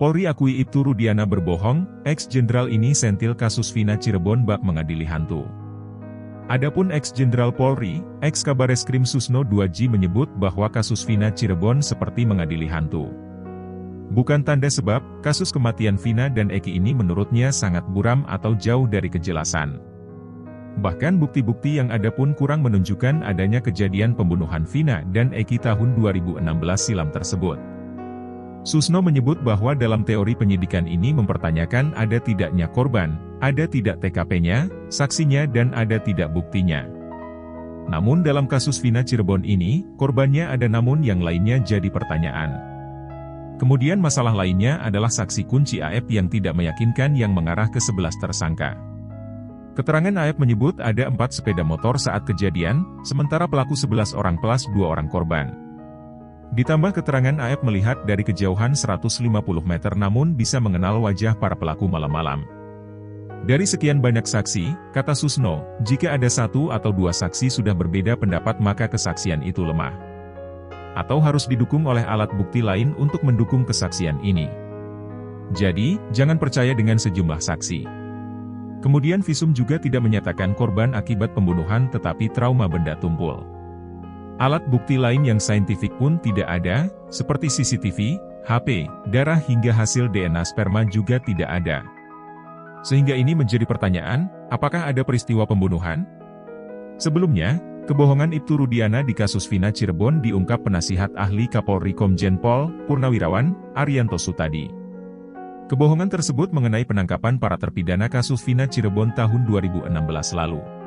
Polri akui Ibtu Rudiana berbohong, ex-jenderal ini sentil kasus Vina Cirebon bak mengadili hantu. Adapun ex-jenderal Polri, ex-Kabareskrim Susno 2J menyebut bahwa kasus Vina Cirebon seperti mengadili hantu. Bukan tanda sebab, kasus kematian Vina dan Eki ini menurutnya sangat buram atau jauh dari kejelasan. Bahkan bukti-bukti yang ada pun kurang menunjukkan adanya kejadian pembunuhan Vina dan Eki tahun 2016 silam tersebut. Susno menyebut bahwa dalam teori penyidikan ini mempertanyakan ada tidaknya korban, ada tidak TKP-nya, saksinya dan ada tidak buktinya. Namun dalam kasus Vina Cirebon ini, korbannya ada namun yang lainnya jadi pertanyaan. Kemudian masalah lainnya adalah saksi kunci AF yang tidak meyakinkan yang mengarah ke 11 tersangka. Keterangan AF menyebut ada 4 sepeda motor saat kejadian, sementara pelaku 11 orang plus 2 orang korban. Ditambah keterangan AF melihat dari kejauhan 150 meter namun bisa mengenal wajah para pelaku malam-malam. Dari sekian banyak saksi, kata Susno, jika ada 1 atau 2 saksi sudah berbeda pendapat maka kesaksian itu lemah. Atau harus didukung oleh alat bukti lain untuk mendukung kesaksian ini. Jadi, jangan percaya dengan sejumlah saksi. Kemudian visum juga tidak menyatakan korban akibat pembunuhan tetapi trauma benda tumpul. Alat bukti lain yang saintifik pun tidak ada, seperti CCTV, HP, darah hingga hasil DNA sperma juga tidak ada. Sehingga ini menjadi pertanyaan, apakah ada peristiwa pembunuhan? Sebelumnya, kebohongan Ibtu Rudiana di kasus Vina Cirebon diungkap penasihat ahli Kapolri Komjen Pol, Purnawirawan, Arianto Sutadi. Kebohongan tersebut mengenai penangkapan para terpidana kasus Vina Cirebon tahun 2016 lalu.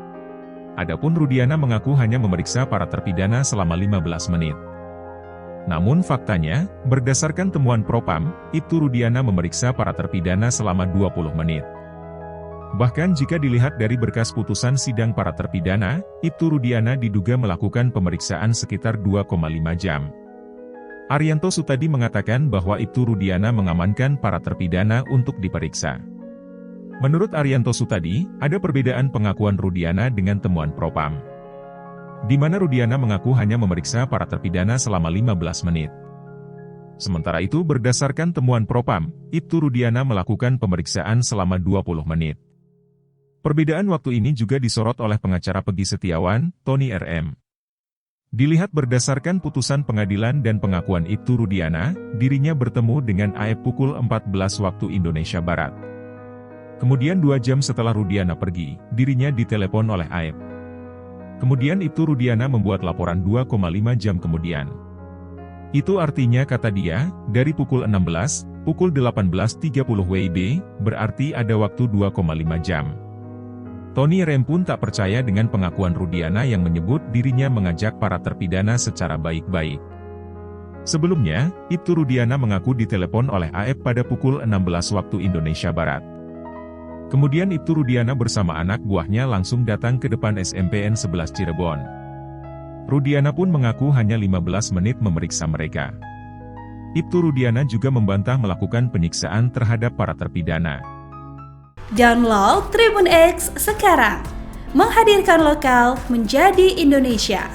Adapun Rudiana mengaku hanya memeriksa para terpidana selama 15 menit. Namun faktanya, berdasarkan temuan Propam, Ibtu Rudiana memeriksa para terpidana selama 20 menit. Bahkan jika dilihat dari berkas putusan sidang para terpidana, Ibtu Rudiana diduga melakukan pemeriksaan sekitar 2,5 jam. Arianto Sutadi mengatakan bahwa Ibtu Rudiana mengamankan para terpidana untuk diperiksa. Menurut Arianto Sutadi, ada perbedaan pengakuan Rudiana dengan temuan Propam. Di mana Rudiana mengaku hanya memeriksa para terpidana selama 15 menit. Sementara itu berdasarkan temuan Propam, Ibtu Rudiana melakukan pemeriksaan selama 20 menit. Perbedaan waktu ini juga disorot oleh pengacara Peggy Setiawan, Tony RM. Dilihat berdasarkan putusan pengadilan dan pengakuan Ibtu Rudiana, dirinya bertemu dengan AF pukul 14 waktu Indonesia Barat. Kemudian 2 jam setelah Rudiana pergi, dirinya ditelepon oleh AF. Kemudian Ibtu Rudiana membuat laporan 2,5 jam kemudian. Itu artinya kata dia, dari pukul 16, pukul 18.30 WIB, berarti ada waktu 2,5 jam. Tony Rem pun tak percaya dengan pengakuan Rudiana yang menyebut dirinya mengajak para terpidana secara baik-baik. Sebelumnya, Ibtu Rudiana mengaku ditelepon oleh AF pada pukul 16 waktu Indonesia Barat. Kemudian Ibtu Rudiana bersama anak buahnya langsung datang ke depan SMPN 11 Cirebon. Rudiana pun mengaku hanya 15 menit memeriksa mereka. Ibtu Rudiana juga membantah melakukan penyiksaan terhadap para terpidana. Download Tribun X sekarang, menghadirkan lokal menjadi Indonesia.